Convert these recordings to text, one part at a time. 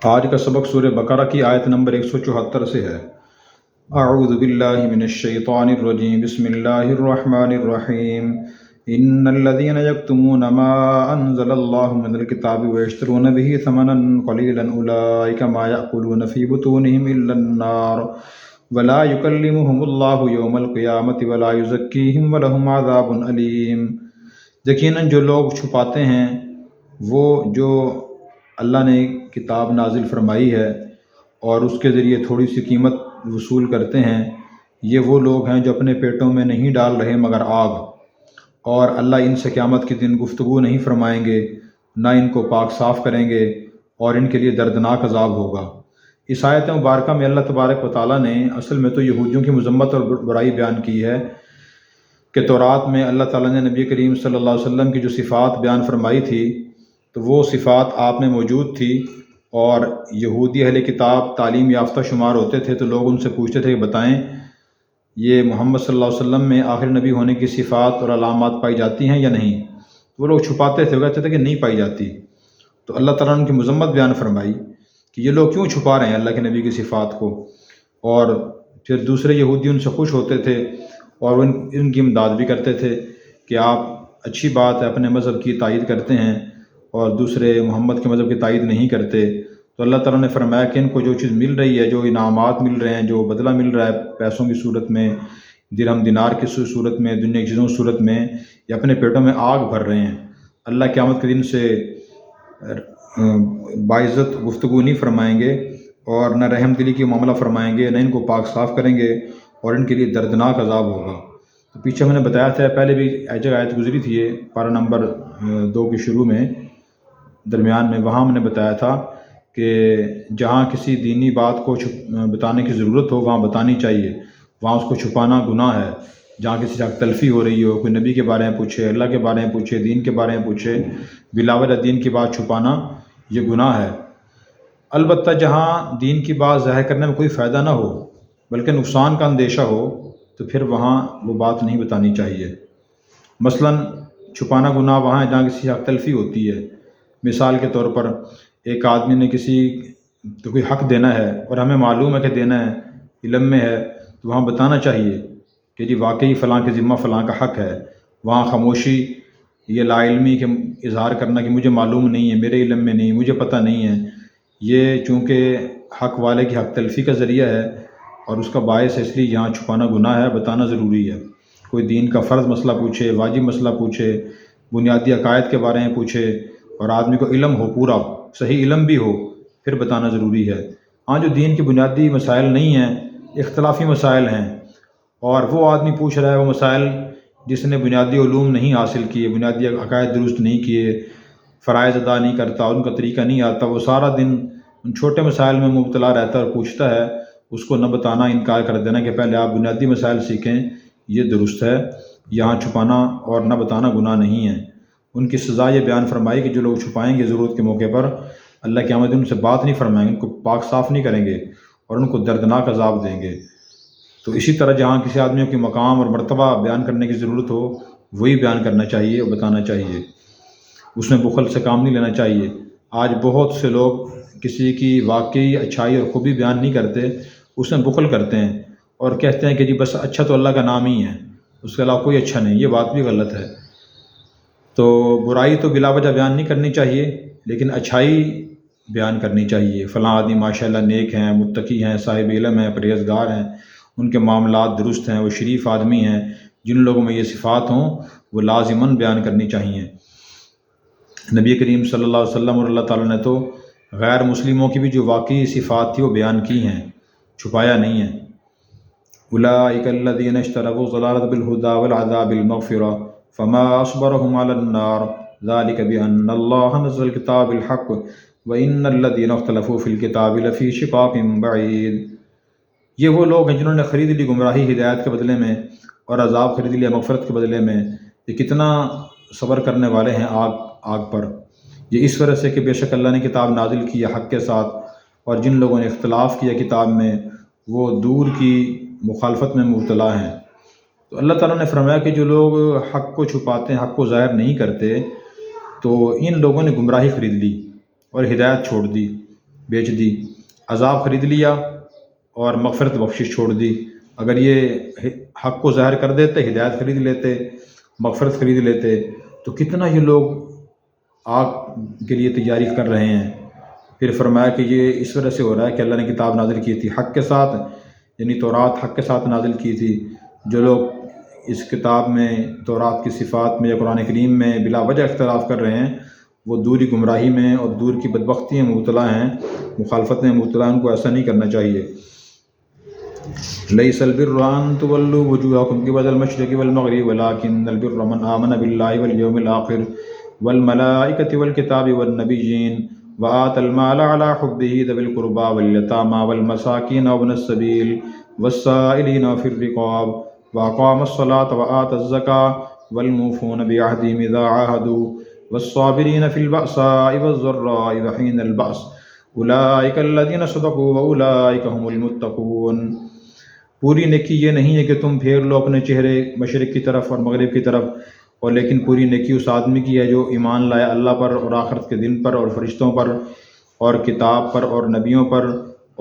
آج کا سبق سورہ بقرہ کی آیت نمبر 174 سے ہے۔ اعوذ باللہ من الشیطان الرجیم، بسم اللہ الرحمن الرحیم۔ ان الذین یکتمون ما انزل اللہ من الکتاب ویشترون به ثمنا قلیلا اولئک ما یأکلون فی بطونہم الا النار ولا یکلمہم اللہ یوم القیامۃ ولا یزکیہم ولہم عذاب علیم۔ یقیناً جو لوگ چھپاتے ہیں وہ جو اللہ نے کتاب نازل فرمائی ہے اور اس کے ذریعے تھوڑی سی قیمت وصول کرتے ہیں، یہ وہ لوگ ہیں جو اپنے پیٹوں میں نہیں ڈال رہے مگر آگ، اور اللہ ان سے قیامت کے دن گفتگو نہیں فرمائیں گے، نہ ان کو پاک صاف کریں گے، اور ان کے لیے دردناک عذاب ہوگا۔ اس آیت مبارکہ میں اللہ تبارک و تعالیٰ نے اصل میں تو یہودیوں کی مذمت اور برائی بیان کی ہے کہ تورات میں اللہ تعالیٰ نے نبی کریم صلی اللہ علیہ وسلم کی جو صفات بیان فرمائی تھی تو وہ صفات آپ میں موجود تھی، اور یہودی اہل کتاب تعلیم یافتہ شمار ہوتے تھے تو لوگ ان سے پوچھتے تھے کہ بتائیں یہ محمد صلی اللہ علیہ وسلم میں آخر نبی ہونے کی صفات اور علامات پائی جاتی ہیں یا نہیں؟ وہ لوگ چھپاتے تھے، وہ کہتے تھے کہ نہیں پائی جاتی۔ تو اللہ تعالیٰ نے ان کی مذمت بیان فرمائی کہ یہ لوگ کیوں چھپا رہے ہیں اللہ کے نبی کی صفات کو، اور پھر دوسرے یہودی ان سے خوش ہوتے تھے اور ان کی امداد بھی کرتے تھے کہ آپ اچھی بات ہے اپنے مذہب کی تائید کرتے ہیں اور دوسرے محمد کے مذہب کی تائید نہیں کرتے۔ تو اللہ تعالیٰ نے فرمایا کہ ان کو جو چیز مل رہی ہے، جو انعامات مل رہے ہیں، جو بدلہ مل رہا ہے پیسوں کی صورت میں، درہم دینار کی صورت میں، دنیا کی چیزوں کی صورت میں، یہ اپنے پیٹوں میں آگ بھر رہے ہیں۔ اللہ قیامت کے دن سے باعزت گفتگو نہیں فرمائیں گے اور نہ رحم دلی کی معاملہ فرمائیں گے، نہ ان کو پاک صاف کریں گے، اور ان کے لیے دردناک عذاب ہوگا۔ تو پیچھے میں نے بتایا تھا، پہلے بھی جگہ آیت گزری تھی، یہ پارہ نمبر 2 کے شروع میں درمیان میں، وہاں میں نے بتایا تھا کہ جہاں کسی دینی بات کو بتانے کی ضرورت ہو وہاں بتانی چاہیے، وہاں اس کو چھپانا گناہ ہے۔ جہاں کسی سے حق تلفی ہو رہی ہو، کوئی نبی کے بارے میں پوچھے، اللہ کے بارے میں پوچھے، دین کے بارے میں پوچھے، بلا وجہ دین کی بات چھپانا یہ گناہ ہے۔ البتہ جہاں دین کی بات ظاہر کرنے میں کوئی فائدہ نہ ہو بلکہ نقصان کا اندیشہ ہو تو پھر وہاں وہ بات نہیں بتانی چاہیے۔ مثلاً چھپانا گناہ وہاں ہے جہاں کسی حق تلفی ہوتی ہے۔ مثال کے طور پر ایک آدمی نے کسی کو کوئی حق دینا ہے اور ہمیں معلوم ہے کہ دینا ہے، علم میں ہے، تو وہاں بتانا چاہیے کہ جی واقعی فلاں کے ذمہ فلاں کا حق ہے۔ وہاں خاموشی، یہ لا علمی کے اظہار کرنا کہ مجھے معلوم نہیں ہے، میرے علم میں نہیں، مجھے پتہ نہیں ہے، یہ چونکہ حق والے کی حق تلفی کا ذریعہ ہے اور اس کا باعث ہے، اس لیے یہاں چھپانا گناہ ہے، بتانا ضروری ہے۔ کوئی دین کا فرض مسئلہ پوچھے، واجب مسئلہ پوچھے، بنیادی عقائد کے بارے میں پوچھے اور آدمی کو علم ہو، پورا صحیح علم بھی ہو، پھر بتانا ضروری ہے۔ ہاں جو دین کے بنیادی مسائل نہیں ہیں، اختلافی مسائل ہیں، اور وہ آدمی پوچھ رہا ہے وہ مسائل جس نے بنیادی علوم نہیں حاصل کیے، بنیادی عقائد درست نہیں کیے، فرائض ادا نہیں کرتا، ان کا طریقہ نہیں آتا، وہ سارا دن ان چھوٹے مسائل میں مبتلا رہتا ہے اور پوچھتا ہے، اس کو نہ بتانا، انکار کر دینا کہ پہلے آپ بنیادی مسائل سیکھیں، یہ درست ہے۔ یہاں چھپانا اور نہ بتانا گناہ نہیں ہے۔ ان کی سزا یہ بیان فرمائی کہ جو لوگ چھپائیں گے ضرورت کے موقع پر، اللہ قیامت دن ان سے بات نہیں فرمائیں گے، ان کو پاک صاف نہیں کریں گے اور ان کو دردناک عذاب دیں گے۔ تو اسی طرح جہاں کسی آدمی کی مقام اور مرتبہ بیان کرنے کی ضرورت ہو وہی بیان کرنا چاہیے اور بتانا چاہیے، اس میں بخل سے کام نہیں لینا چاہیے۔ آج بہت سے لوگ کسی کی واقعی اچھائی اور خوبی بیان نہیں کرتے، اس میں بخل کرتے ہیں اور کہتے ہیں کہ جی بس اچھا تو اللہ کا نام ہی ہے، اس کے علاوہ کوئی اچھا نہیں۔ یہ بات بھی غلط ہے۔ تو برائی تو بلا وجہ بیان نہیں کرنی چاہیے، لیکن اچھائی بیان کرنی چاہیے۔ فلاں آدمی ماشاءاللہ نیک ہیں، متقی ہیں، صاحب علم ہیں، پرہیزگار ہیں، ان کے معاملات درست ہیں، وہ شریف آدمی ہیں۔ جن لوگوں میں یہ صفات ہوں وہ لازماً بیان کرنی چاہیے۔ نبی کریم صلی اللہ علیہ وسلم اور اللہ تعالیٰ نے تو غیر مسلموں کی بھی جو واقعی صفات تھی وہ بیان کی ہیں، چھپایا نہیں ہے۔ اولئک الذین اشتروا الضلالۃ بالہدی والعذاب بالمغفرہ فما اصبرهم علی النار ذلک بان اللہ نزل الکتاب بالحق وان الذین اختلفوا فی الکتاب لفی شقاق بعید۔ یہ وہ لوگ ہیں جنہوں نے خرید لی گمراہی ہدایت کے بدلے میں اور عذاب خرید لیا مغفرت کے بدلے میں۔ یہ کتنا صبر کرنے والے ہیں آگ پر۔ یہ اس وجہ سے کہ بے شک اللہ نے کتاب نازل کی ہے حق کے ساتھ، اور جن لوگوں نے اختلاف کیا کتاب میں وہ دور کی مخالفت میں مبتلا ہیں۔ تو اللہ تعالیٰ نے فرمایا کہ جو لوگ حق کو چھپاتے ہیں، حق کو ظاہر نہیں کرتے، تو ان لوگوں نے گمراہی خرید لی اور ہدایت چھوڑ دی۔ بیچ دی، عذاب خرید لیا اور مغفرت بخشش چھوڑ دی۔ اگر یہ حق کو ظاہر کر دیتے، ہدایت خرید لیتے، مغفرت خرید لیتے، تو کتنا یہ لوگ آگ کے لیے تیاری کر رہے ہیں۔ پھر فرمایا کہ یہ اس وجہ سے ہو رہا ہے کہ اللہ نے کتاب نازل کی تھی حق کے ساتھ، یعنی تورات حق کے ساتھ نازل کی تھی۔ جو لوگ اس کتاب میں، تورات کی صفات میں یا قرآن کریم میں بلا وجہ اختلاف کر رہے ہیں، وہ دوری گمراہی میں اور دور کی بدبختی میں مبتلا ہیں، مخالفت میں مبتلا ہیں۔ ان کو ایسا نہیں کرنا چاہیے۔ لیس البر ان تولوا وجوہکم قبل المشرق والمغرب ولکن البر من آمن باللہ والیوم الآخر والملائکۃ والکتاب والنبیین وآتى المال على حبه ذوي القربى واليتامى والمساكين وابن السبيل والسائلين وفي الرقاب وأقام الصلاة وآتى الزكاة والموفون بعهدهم إذا عاهدوا والصابرين في البأساء والضراء وحين البأس أولئك الذين صدقوا وأولئك هم المتقون۔ پوری نیکی یہ نہیں ہے کہ تم پھیر لو اپنے چہرے مشرق کی طرف اور مغرب کی طرف، اور لیکن پوری نیکی اس آدمی کی ہے جو ایمان لائے اللہ پر اور آخرت کے دن پر اور فرشتوں پر اور کتاب پر اور نبیوں پر،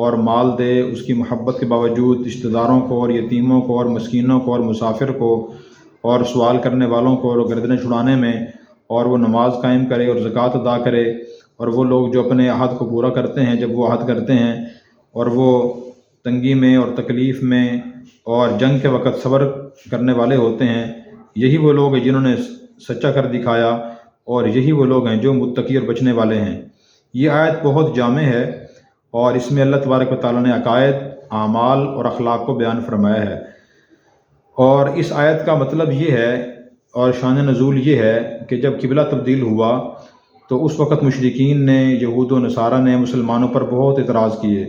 اور مال دے اس کی محبت کے باوجود رشتہ داروں کو اور یتیموں کو اور مسکینوں کو اور مسافر کو اور سوال کرنے والوں کو اور گردنیں چھڑانے میں، اور وہ نماز قائم کرے اور زکوٰۃ ادا کرے، اور وہ لوگ جو اپنے عہد کو پورا کرتے ہیں جب وہ عہد کرتے ہیں، اور وہ تنگی میں اور تکلیف میں اور جنگ کے وقت صبر کرنے والے ہوتے ہیں۔ یہی وہ لوگ ہیں جنہوں نے سچا کر دکھایا، اور یہی وہ لوگ ہیں جو متقی اور بچنے والے ہیں۔ یہ آیت بہت جامع ہے، اور اس میں اللہ تبارک و تعالیٰ نے عقائد، اعمال اور اخلاق کو بیان فرمایا ہے۔ اور اس آیت کا مطلب یہ ہے اور شان نزول یہ ہے کہ جب قبلہ تبدیل ہوا تو اس وقت مشرکین نے، یہود و نصارہ نے مسلمانوں پر بہت اعتراض کیے۔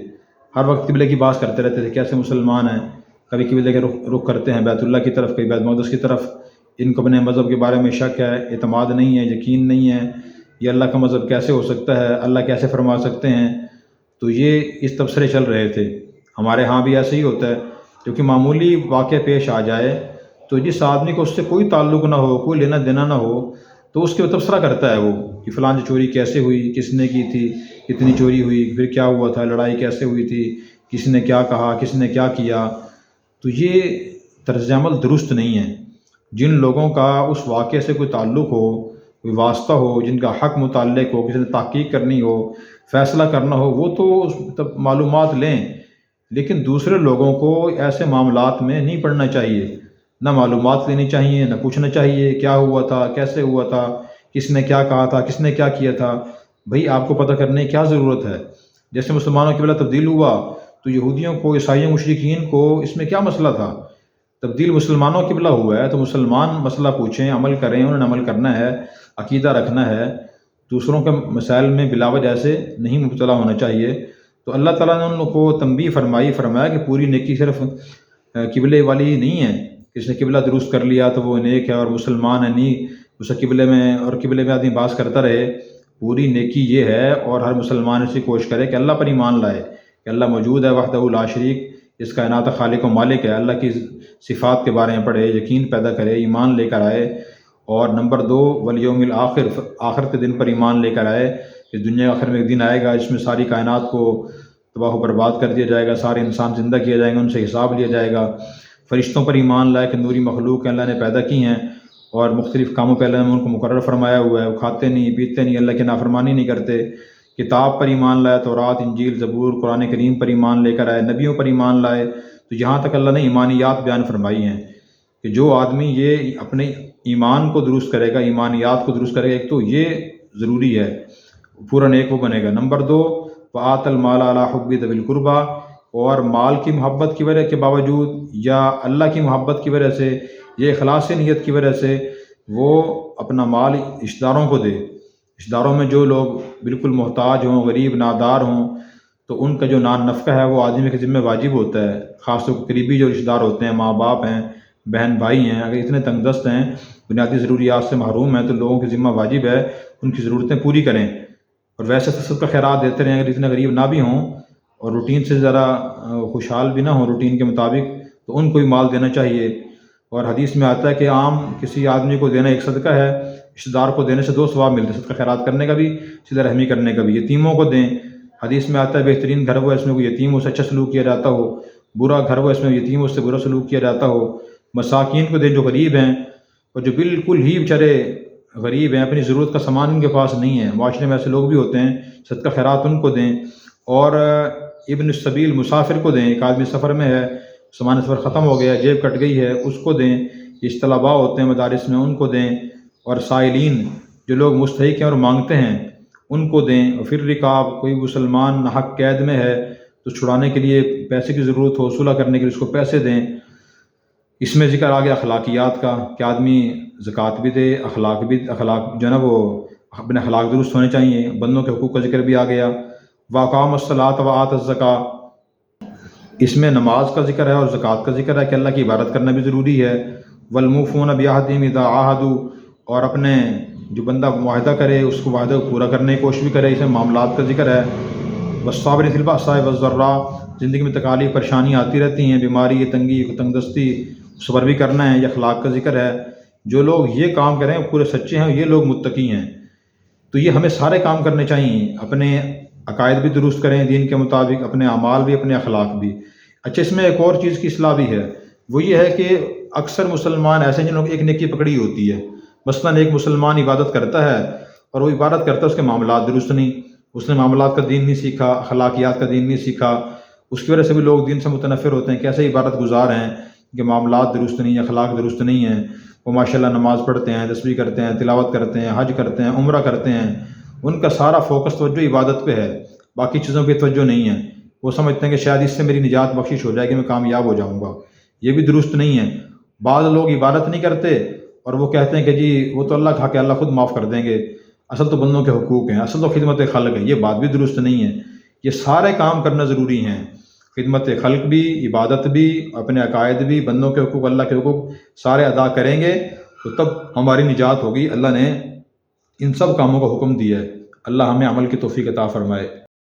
ہر وقت قبلے کی بات کرتے رہتے تھے، کیسے مسلمان ہیں، کبھی قبلے کے رخ کرتے ہیں بیت اللہ کی طرف، کبھی بیت مقدس کی طرف۔ ان کو اپنے مذہب کے بارے میں شک ہے، اعتماد نہیں ہے، یقین نہیں ہے، یہ اللہ کا مذہب کیسے ہو سکتا ہے، اللہ کیسے فرما سکتے ہیں۔ تو یہ اس تبصرے چل رہے تھے۔ ہمارے ہاں بھی ایسے ہی ہوتا ہے، کیونکہ معمولی واقعہ پیش آ جائے تو جس آدمی کو اس سے کوئی تعلق نہ ہو، کوئی لینا دینا نہ ہو، تو اس کے تبصرہ کرتا ہے وہ کہ فلاں چوری کیسے ہوئی، کس نے کی تھی، کتنی چوری ہوئی، پھر کیا ہوا تھا، لڑائی کیسے ہوئی تھی، کس نے کیا کہا، کس نے کیا کیا۔ تو یہ طرز عمل درست نہیں ہے۔ جن لوگوں کا اس واقعے سے کوئی تعلق ہو، کوئی واسطہ ہو، جن کا حق متعلق ہو، کسی نے تحقیق کرنی ہو، فیصلہ کرنا ہو، وہ تو معلومات لیں، لیکن دوسرے لوگوں کو ایسے معاملات میں نہیں پڑھنا چاہیے، نہ معلومات لینی چاہیے، نہ پوچھنا چاہیے کیا ہوا تھا، کیسے ہوا تھا، کس نے کیا کہا تھا، کس نے کیا کیا تھا۔ بھئی آپ کو پتہ کرنے کی کیا ضرورت ہے؟ جیسے مسلمانوں کی قبلہ تبدیل ہوا تو یہودیوں کو، عیسائیوں، مشرکین کو اس میں کیا مسئلہ تھا؟ تبدیل مسلمانوں کی قبلہ ہوا ہے تو مسلمان مسئلہ پوچھیں، عمل کریں، انہوں نے عمل کرنا ہے، عقیدہ رکھنا ہے، دوسروں کے مسائل میں بلا وجہ ایسے نہیں مبتلا ہونا چاہیے۔ تو اللہ تعالیٰ نے ان کو تنبیہ فرمایا کہ پوری نیکی صرف قبلے والی ہی نہیں ہے، کس نے قبلہ درست کر لیا تو وہ نیک ہے اور مسلمان ہے، نہیں اسے قبلے میں آدمی باز کرتا رہے۔ پوری نیکی یہ ہے، اور ہر مسلمان اسی کوشش کرے کہ اللہ پر ایمان لائے کہ اللہ موجود ہے، وحدہ لا شریک، اس کائنات خالق و مالک ہے، اللہ کی صفات کے بارے میں پڑھے، یقین پیدا کرے، ایمان لے کر آئے۔ اور نمبر 2، والیوم الآخر، آخرت کے دن پر ایمان لے کر آئے کہ دنیا آخر میں ایک دن آئے گا جس میں ساری کائنات کو تباہ و برباد کر دیا جائے گا، سارے انسان زندہ کیا جائیں گے، ان سے حساب لیا جائے گا۔ فرشتوں پر ایمان لائے کہ نوری مخلوق ہیں، اللہ نے پیدا کی ہیں، اور مختلف کاموں پہ اللہ نے ان کو مقرر فرمایا ہوا ہے، وہ کھاتے نہیں پیتے نہیں، اللہ کی نافرمانی نہیں کرتے۔ کتاب پر ایمان لائے، تورات، انجیل، زبور، قرآن کریم پر ایمان لے کر آئے، نبیوں پر ایمان لائے۔ تو یہاں تک اللہ نے ایمانیات بیان فرمائی ہیں کہ جو آدمی یہ اپنے ایمان کو درست کرے گا، ایمانیات کو درست کرے گا، ایک تو یہ ضروری ہے، پورا نیک وہ بنے گا۔ نمبر 2، وآت المال علی حب ذوی القربی، اور مال کی محبت کی وجہ کے باوجود یا اللہ کی محبت کی وجہ سے یا اخلاص نیت کی وجہ سے وہ اپنا مال رشتہ داروں کو دے۔ رشتہ داروں میں جو لوگ بالکل محتاج ہوں، غریب، نادار ہوں، تو ان کا جو نان نفقہ ہے وہ آدمی کے ذمہ واجب ہوتا ہے، خاص طور پر قریبی جو رشتہ دار ہوتے ہیں، ماں باپ ہیں، بہن بھائی ہیں، اگر اتنے تنگ دست ہیں، بنیادی ضروریات سے محروم ہیں، تو لوگوں کی ذمہ واجب ہے ان کی ضرورتیں پوری کریں۔ اور ویسے صدقہ خیرات دیتے رہیں، اگر اتنے غریب نہ بھی ہوں اور روٹین سے ذرا خوشحال بھی نہ ہوں روٹین کے مطابق، تو ان کو بھی مال دینا چاہیے۔ اور حدیث میں آتا ہے کہ عام کسی آدمی کو دینا ایک صدقہ ہے، رشتہ دار کو دینے سے 2 ثواب ملتے ہیں، صدقہ خیرات کرنے کا بھی، صلہ رحمی کرنے کا بھی۔ یتیموں کو دیں، حدیث میں آتا ہے بہترین گھر وہ اس میں کوئی یتیم اس سے اچھا سلوک کیا جاتا ہو، برا گھر وہ اس میں یتیم اس سے برا سلوک کیا جاتا ہو۔ مساکین کو دیں جو غریب ہیں، اور جو بالکل ہی بیچارے غریب ہیں، اپنی ضرورت کا سامان ان کے پاس نہیں ہے، معاشرے میں ایسے لوگ بھی ہوتے ہیں، صدقہ خیرات ان کو دیں۔ اور ابن السبیل مسافر کو دیں، ایک آدمی سفر میں ہے، سامان سفر ختم ہو گیا، جیب کٹ گئی ہے، اس کو دیں۔ اس طلباء ہوتے ہیں مدارس میں، ان کو دیں۔ اور سائلین جو لوگ مستحق ہیں اور مانگتے ہیں ان کو دیں۔ اور پھر رکاب، کوئی مسلمان حق قید میں ہے تو چھڑانے کے لیے پیسے کی ضرورت ہو، صلح کرنے کے لیے اس کو پیسے دیں۔ اس میں ذکر آ گیا اخلاقیات کا کہ آدمی زکوٰۃ بھی دے، اخلاق جو ہے نا وہ اپنے اخلاق درست ہونے چاہیے، بندوں کے حقوق کا ذکر بھی آ گیا۔ وَأَقَامَ الصَّلَاةَ وَآتَى الزَّكَاةَ، اس میں نماز کا ذکر ہے اور زکوٰۃ کا ذکر ہے کہ اللہ کی عبادت کرنا بھی ضروری ہے۔ وَالْمُوفُونَ بِعَهْدِهِمْ إِذَا عَاهَدُوا، اور اپنے جو بندہ معاہدہ کرے اس کو معاہدہ کو پورا کرنے کی کوشش بھی کرے، اس میں معاملات کا ذکر ہے۔ وَالصَّابِرِينَ فِي الْبَأْسَاءِ وَالضَّرَّاءِ، زندگی میں تکالیف پریشانیاں آتی رہتی ہیں، بیماری، تنگی، تنگ دستی، صبر بھی کرنا ہے، یہ اخلاق کا ذکر ہے۔ جو لوگ یہ کام کریں پورے سچے ہیں، یہ لوگ متقی ہیں۔ تو یہ ہمیں سارے کام کرنے چاہیے، اپنے عقائد بھی درست کریں دین کے مطابق، اپنے اعمال بھی، اپنے اخلاق بھی۔ اچھا، اس میں ایک اور چیز کی اصلاح بھی ہے، وہ یہ ہے کہ اکثر مسلمان ایسے ہیں جن لوگ ایک نیکی پکڑی ہوتی ہے۔ مثلاً ایک مسلمان عبادت کرتا ہے اور وہ عبادت کرتا ہے، اس کے معاملات درست نہیں، اس نے معاملات کا دین نہیں سیکھا، اخلاقیات کا دین نہیں سیکھا، اس کی وجہ سے بھی لوگ دین سے متنفر ہوتے ہیں، کیسے عبادت گزار ہیں کہ معاملات درست نہیں، اخلاق درست نہیں ہیں۔ وہ ماشاءاللہ نماز پڑھتے ہیں، تسبیح کرتے ہیں، تلاوت کرتے ہیں، حج کرتے ہیں، عمرہ کرتے ہیں، ان کا سارا فوکس توجہ عبادت پہ ہے، باقی چیزوں پہ توجہ نہیں ہے۔ وہ سمجھتے ہیں کہ شاید اس سے میری نجات بخشش ہو جائے گی، میں کامیاب ہو جاؤں گا۔ یہ بھی درست نہیں ہے۔ بعض لوگ عبادت نہیں کرتے اور وہ کہتے ہیں کہ جی وہ تو اللہ کھا کے اللہ خود معاف کر دیں گے، اصل تو بندوں کے حقوق ہیں، اصل تو خدمت خلق ہے۔ یہ بات بھی درست نہیں ہے۔ یہ سارے کام کرنا ضروری ہیں، خدمت خلق بھی، عبادت بھی، اپنے عقائد بھی، بندوں کے حقوق، اللہ کے حقوق سارے ادا کریں گے تو تب ہماری نجات ہوگی۔ اللہ نے ان سب کاموں کا حکم دیا ہے۔ اللہ ہمیں عمل کی توفیق عطا فرمائے۔